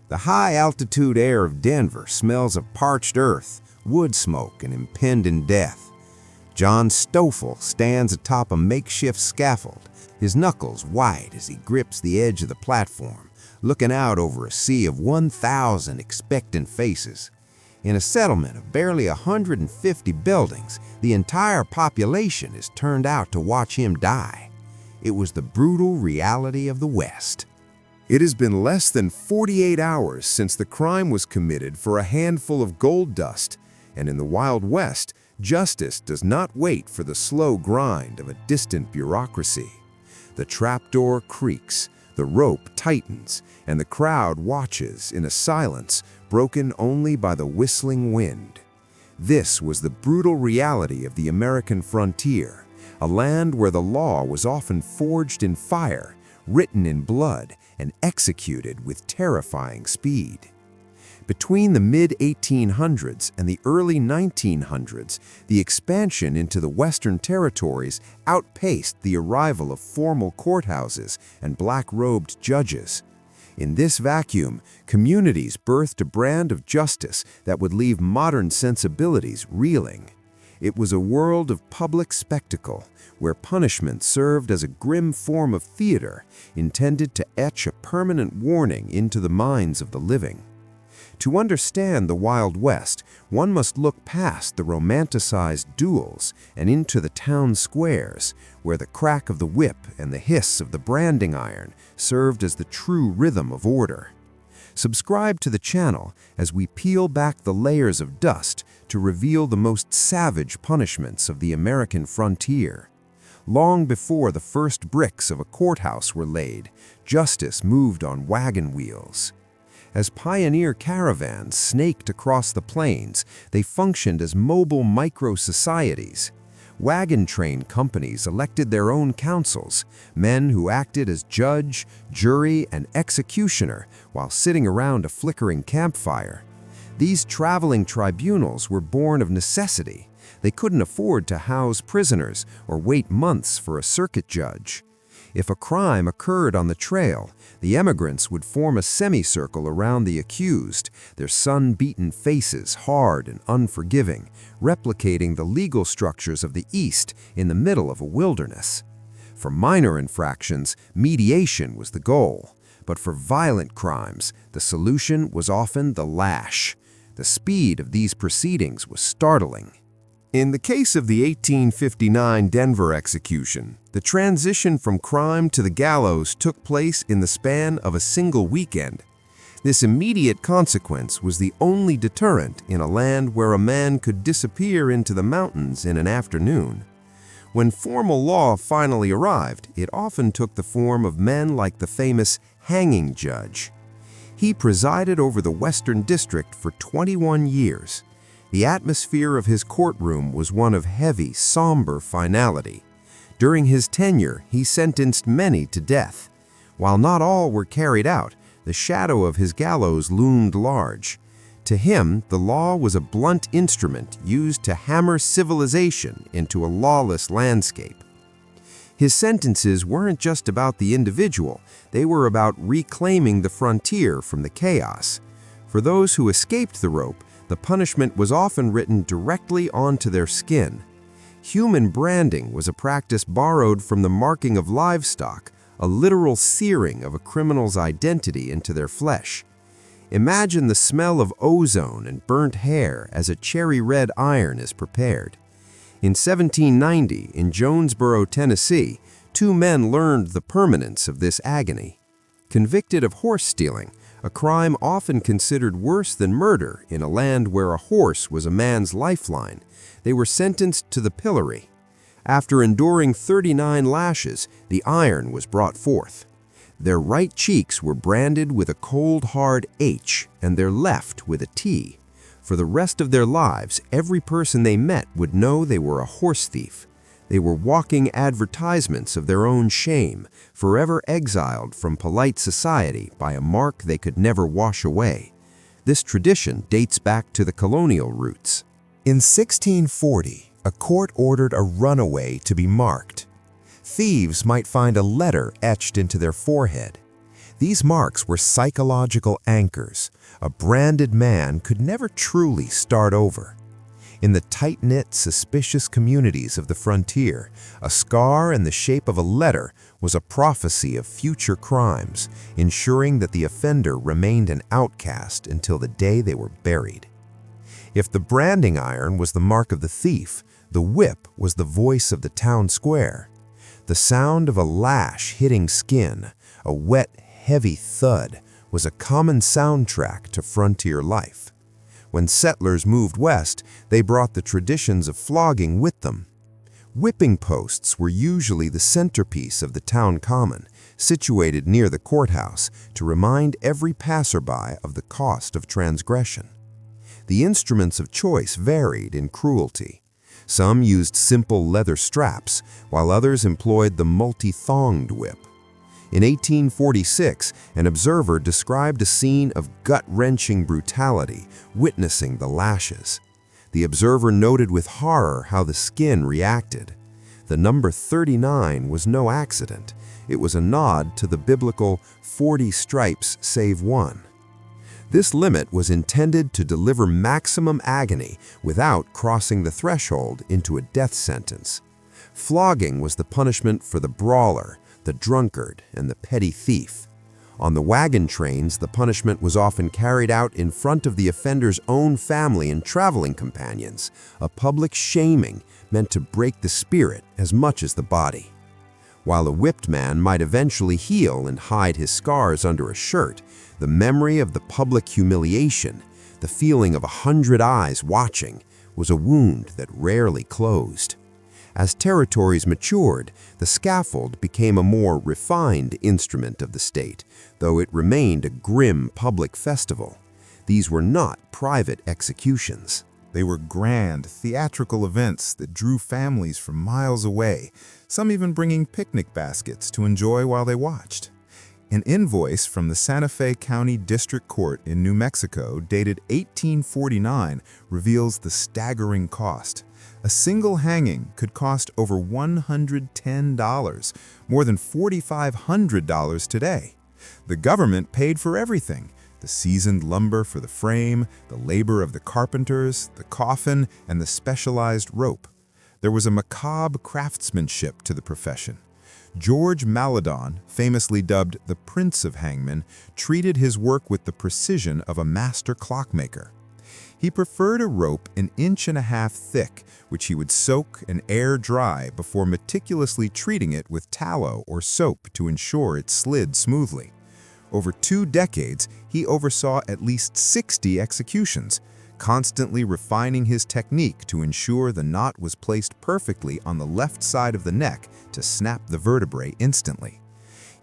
The high-altitude air of Denver smells of parched earth, wood smoke, and impending death. John Stoffel stands atop a makeshift scaffold, his knuckles white as he grips the edge of the platform, looking out over a sea of 1,000 expectant faces. In a settlement of barely 150 buildings, the entire population is turned out to watch him die. It was the brutal reality of the West. It has been less than 48 hours since the crime was committed for a handful of gold dust, and in the Wild West, justice does not wait for the slow grind of a distant bureaucracy. The trapdoor creaks, the rope tightens, and the crowd watches in a silence broken only by the whistling wind. This was the brutal reality of the American frontier, a land where the law was often forged in fire, written in blood, and executed with terrifying speed. Between the mid-1800s and the early 1900s, the expansion into the Western territories outpaced the arrival of formal courthouses and black-robed judges. In this vacuum, communities birthed a brand of justice that would leave modern sensibilities reeling. It was a world of public spectacle, where punishment served as a grim form of theater intended to etch a permanent warning into the minds of the living. To understand the Wild West, one must look past the romanticized duels and into the town squares, where the crack of the whip and the hiss of the branding iron served as the true rhythm of order. Subscribe to the channel as we peel back the layers of dust to reveal the most savage punishments of the American frontier. Long before the first bricks of a courthouse were laid, justice moved on wagon wheels. As pioneer caravans snaked across the plains, they functioned as mobile micro-societies. Wagon train companies elected their own councils, men who acted as judge, jury, and executioner while sitting around a flickering campfire. These traveling tribunals were born of necessity. They couldn't afford to house prisoners or wait months for a circuit judge. If a crime occurred on the trail, the emigrants would form a semicircle around the accused, their sun-beaten faces hard and unforgiving, replicating the legal structures of the East in the middle of a wilderness. For minor infractions, mediation was the goal, but for violent crimes, the solution was often the lash. The speed of these proceedings was startling. In the case of the 1859 Denver execution, the transition from crime to the gallows took place in the span of a single weekend. This immediate consequence was the only deterrent in a land where a man could disappear into the mountains in an afternoon. When formal law finally arrived, it often took the form of men like the famous hanging judge. He presided over the Western District for 21 years. The atmosphere of his courtroom was one of heavy, somber finality. During his tenure, he sentenced many to death. While not all were carried out, the shadow of his gallows loomed large. To him, the law was a blunt instrument used to hammer civilization into a lawless landscape. His sentences weren't just about the individual, they were about reclaiming the frontier from the chaos. For those who escaped the rope, the punishment was often written directly onto their skin. Human branding was a practice borrowed from the marking of livestock, a literal searing of a criminal's identity into their flesh. Imagine the smell of ozone and burnt hair as a cherry-red iron is prepared. In 1790, in Jonesboro, Tennessee, two men learned the permanence of this agony. Convicted of horse stealing, a crime often considered worse than murder in a land where a horse was a man's lifeline, they were sentenced to the pillory. After enduring 39 lashes, the iron was brought forth. Their right cheeks were branded with a cold, hard H and their left with a T. For the rest of their lives, every person they met would know they were a horse thief. They were walking advertisements of their own shame, forever exiled from polite society by a mark they could never wash away. This tradition dates back to the colonial roots. In 1640, a court ordered a runaway to be marked. Thieves might find a letter etched into their forehead. These marks were psychological anchors. A branded man could never truly start over. In the tight-knit, suspicious communities of the frontier, a scar in the shape of a letter was a prophecy of future crimes, ensuring that the offender remained an outcast until the day they were buried. If the branding iron was the mark of the thief, the whip was the voice of the town square. The sound of a lash hitting skin, a wet, heavy thud, was a common soundtrack to frontier life. When settlers moved west, they brought the traditions of flogging with them. Whipping posts were usually the centerpiece of the town common, situated near the courthouse to remind every passerby of the cost of transgression. The instruments of choice varied in cruelty. Some used simple leather straps, while others employed the multi-thonged whip. In 1846, an observer described a scene of gut-wrenching brutality, witnessing the lashes. The observer noted with horror how the skin reacted. The number 39 was no accident. It was a nod to the biblical 40 stripes save one. This limit was intended to deliver maximum agony without crossing the threshold into a death sentence. Flogging was the punishment for the brawler, the drunkard, and the petty thief. On the wagon trains, the punishment was often carried out in front of the offender's own family and traveling companions, a public shaming meant to break the spirit as much as the body. While a whipped man might eventually heal and hide his scars under a shirt, the memory of the public humiliation, the feeling of 100 eyes watching, was a wound that rarely closed. As territories matured, the scaffold became a more refined instrument of the state, though it remained a grim public festival. These were not private executions. They were grand, theatrical events that drew families from miles away, some even bringing picnic baskets to enjoy while they watched. An invoice from the Santa Fe County District Court in New Mexico, dated 1849, reveals the staggering cost. A single hanging could cost over $110, more than $4,500 today. The government paid for everything: the seasoned lumber for the frame, the labor of the carpenters, the coffin, and the specialized rope. There was a macabre craftsmanship to the profession. George Maladon, famously dubbed the Prince of Hangmen, treated his work with the precision of a master clockmaker. He preferred a rope 1.5 inches thick, which he would soak and air dry before meticulously treating it with tallow or soap to ensure it slid smoothly. Over 2 decades, he oversaw at least 60 executions, constantly refining his technique to ensure the knot was placed perfectly on the left side of the neck to snap the vertebrae instantly.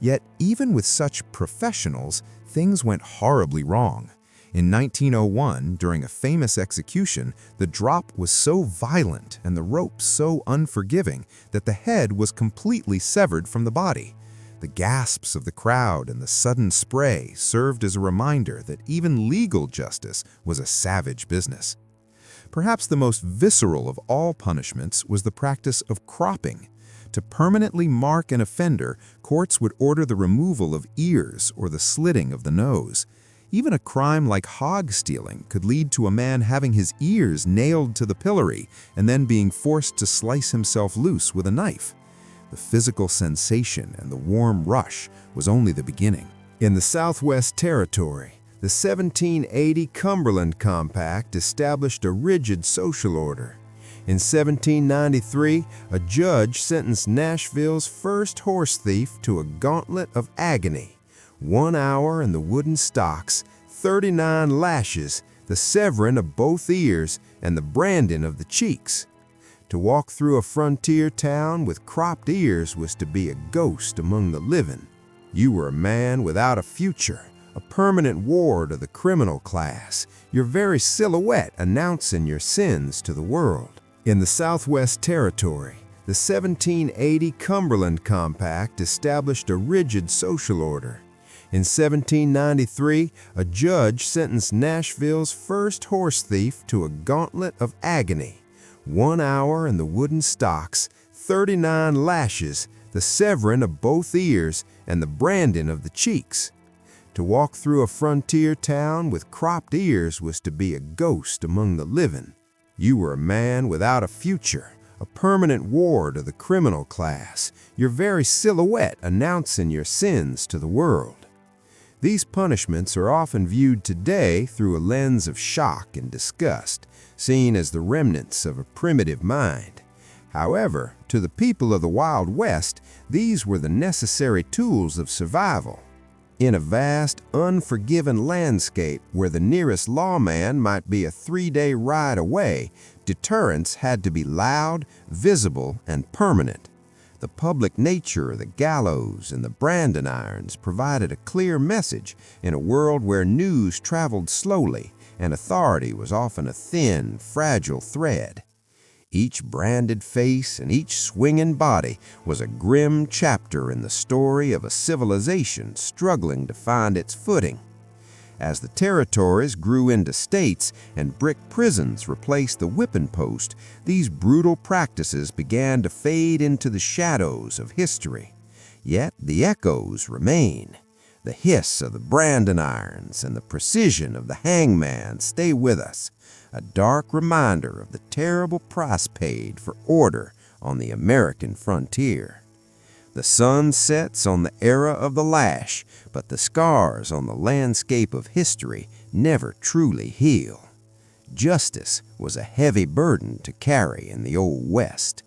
Yet, even with such professionals, things went horribly wrong. In 1901, during a famous execution, the drop was so violent and the rope so unforgiving that the head was completely severed from the body. The gasps of the crowd and the sudden spray served as a reminder that even legal justice was a savage business. Perhaps the most visceral of all punishments was the practice of cropping. To permanently mark an offender, courts would order the removal of ears or the slitting of the nose. Even a crime like hog stealing could lead to a man having his ears nailed to the pillory and then being forced to slice himself loose with a knife. The physical sensation and the warm rush was only the beginning. In the Southwest Territory, the 1780 Cumberland Compact established a rigid social order. In 1793, a judge sentenced Nashville's first horse thief to a gauntlet of agony: 1 hour in the wooden stocks, 39 lashes, the severing of both ears, and the branding of the cheeks. To walk through a frontier town with cropped ears was to be a ghost among the living. You were a man without a future, a permanent ward of the criminal class, your very silhouette announcing your sins to the world. In the Southwest Territory, the 1780 Cumberland Compact established a rigid social order. In 1793, a judge sentenced Nashville's first horse thief to a gauntlet of agony: 1 hour in the wooden stocks, 39 lashes, the severing of both ears, and the branding of the cheeks. To walk through a frontier town with cropped ears was to be a ghost among the living. You were a man without a future, a permanent ward of the criminal class, your very silhouette announcing your sins to the world. These punishments are often viewed today through a lens of shock and disgust, seen as the remnants of a primitive mind. However, to the people of the Wild West, these were the necessary tools of survival. In a vast, unforgiving landscape where the nearest lawman might be a 3-day ride away, deterrence had to be loud, visible, and permanent. The public nature of the gallows and the branding irons provided a clear message in a world where news traveled slowly and authority was often a thin, fragile thread. Each branded face and each swinging body was a grim chapter in the story of a civilization struggling to find its footing. As the territories grew into states and brick prisons replaced the whipping post, these brutal practices began to fade into the shadows of history. Yet the echoes remain. The hiss of the branding irons and the precision of the hangman stay with us, a dark reminder of the terrible price paid for order on the American frontier. The sun sets on the era of the lash, but the scars on the landscape of history never truly heal. Justice was a heavy burden to carry in the Old West.